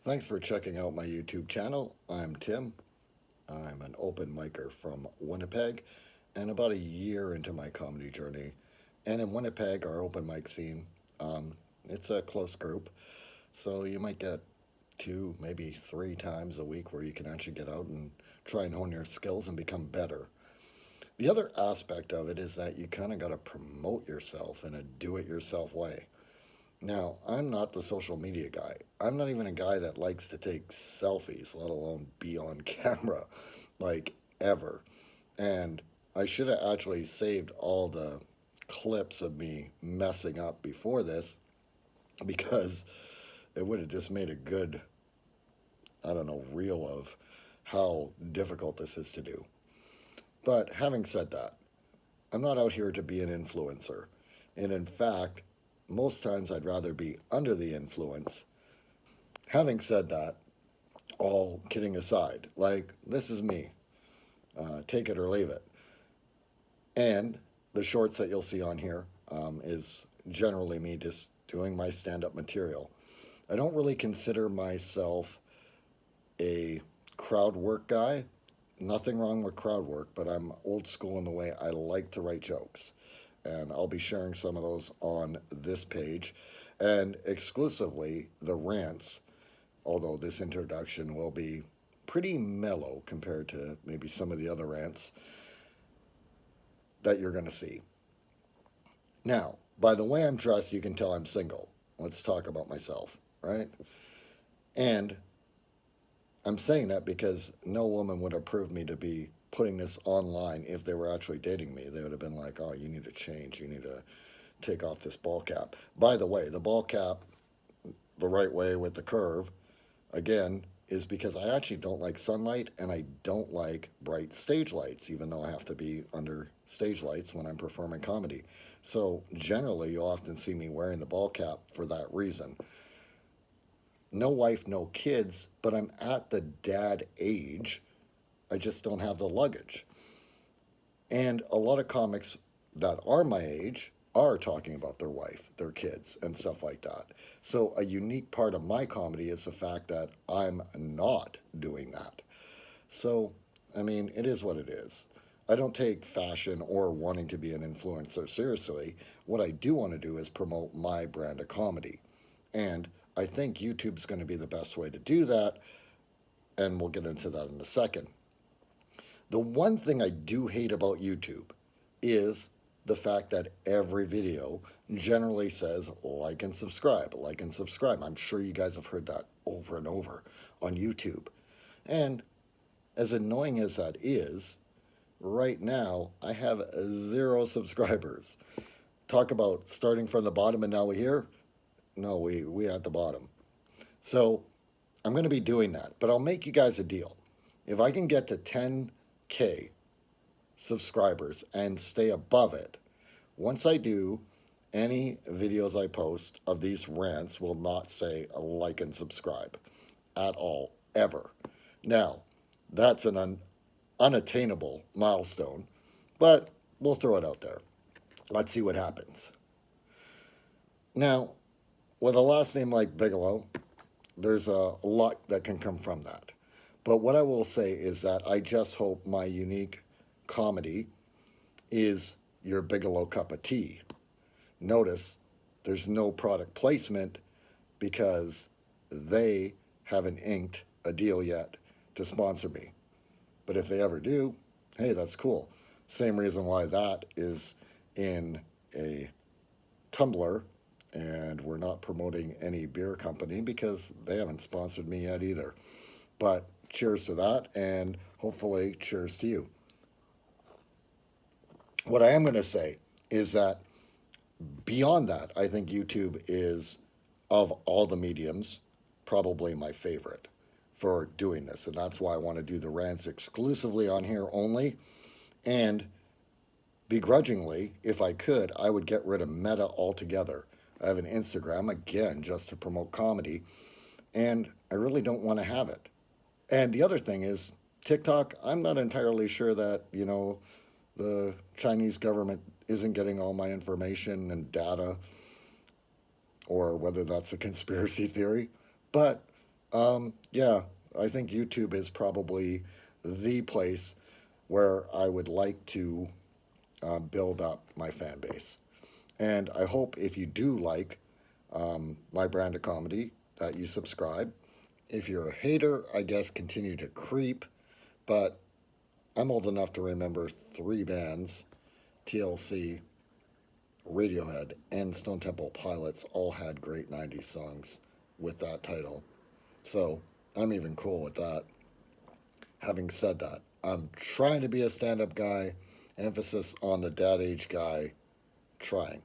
Thanks for checking out my YouTube channel. I'm Tim. I'm an open micer from Winnipeg and about a year into my comedy journey. And in Winnipeg, our open mic scene, it's a close group. So you might get two, maybe three times a week where you can actually get out and try and hone your skills and become better. The other aspect of it is that you kind of got to promote yourself in a do it yourself way. Now, I'm not the social media guy. I'm not even a guy that likes to take selfies, let alone be on camera, like ever. And I should have actually saved all the clips of me messing up before this because it would have just made a good, I don't know, reel of how difficult this is to do. But having said that, I'm not out here to be an influencer. And in fact, most times I'd rather be under the influence. Having said that, all kidding aside, like, this is me. Take it or leave it. And the shorts that you'll see on here is generally me just doing my stand up material. I don't really consider myself a crowd work guy. Nothing wrong with crowd work, but I'm old school in the way I like to write jokes. And I'll be sharing some of those on this page. And exclusively the rants, although this introduction will be pretty mellow compared to maybe some of the other rants that you're going to see. Now, by the way I'm dressed, you can tell I'm single. Let's talk about myself, right? And I'm saying that because no woman would approve me to be putting this online if they were actually dating me. They would have been like, oh, you need to change. You need to take off this ball cap. By the way, the ball cap, the right way with the curve, again, is because I actually don't like sunlight and I don't like bright stage lights, even though I have to be under stage lights when I'm performing comedy. So generally, you'll often see me wearing the ball cap for that reason. No wife, no kids, but I'm at the dad age. I just don't have the luggage. And a lot of comics that are my age are talking about their wife, their kids, and stuff like that. So a unique part of my comedy is the fact that I'm not doing that. So, I mean, it is what it is. I don't take fashion or wanting to be an influencer seriously. What I do want to do is promote my brand of comedy. And I think YouTube's going to be the best way to do that. And we'll get into that in a second. The one thing I do hate about YouTube is the fact that every video generally says like and subscribe, like and subscribe. I'm sure you guys have heard that over and over on YouTube. And as annoying as that is, right now I have 0 subscribers. Talk about starting from the bottom and now we're here. No, we at the bottom. So I'm going to be doing that, but I'll make you guys a deal. If I can get to 10K subscribers and stay above it, once I do, any videos I post of these rants will not say like and subscribe at all, ever. Now, that's an unattainable milestone, but we'll throw it out there. Let's see what happens. Now, with a last name like Bigelow, there's a lot that can come from that. But what I will say is that I just hope my unique comedy is your Bigelow cup of tea. Notice there's no product placement because they haven't inked a deal yet to sponsor me. But if they ever do, hey, that's cool. Same reason why that is in a tumbler and we're not promoting any beer company because they haven't sponsored me yet either. But cheers to that, and hopefully cheers to you. What I am going to say is that beyond that, I think YouTube is, of all the mediums, probably my favorite for doing this. And that's why I want to do the rants exclusively on here only. And begrudgingly, if I could, I would get rid of Meta altogether. I have an Instagram, again, just to promote comedy, and I really don't want to have it. And the other thing is, TikTok, I'm not entirely sure that, the Chinese government isn't getting all my information and data, or whether that's a conspiracy theory. But Yeah, I think YouTube is probably the place where I would like to build up my fan base. And I hope if you do like my brand of comedy that you subscribe. If you're a hater, I guess continue to creep. But I'm old enough to remember three bands, TLC, Radiohead, and Stone Temple Pilots, all had great 90s songs with that title. So I'm even cool with that. Having said that, I'm trying to be a stand up guy, emphasis on the dad age guy, trying.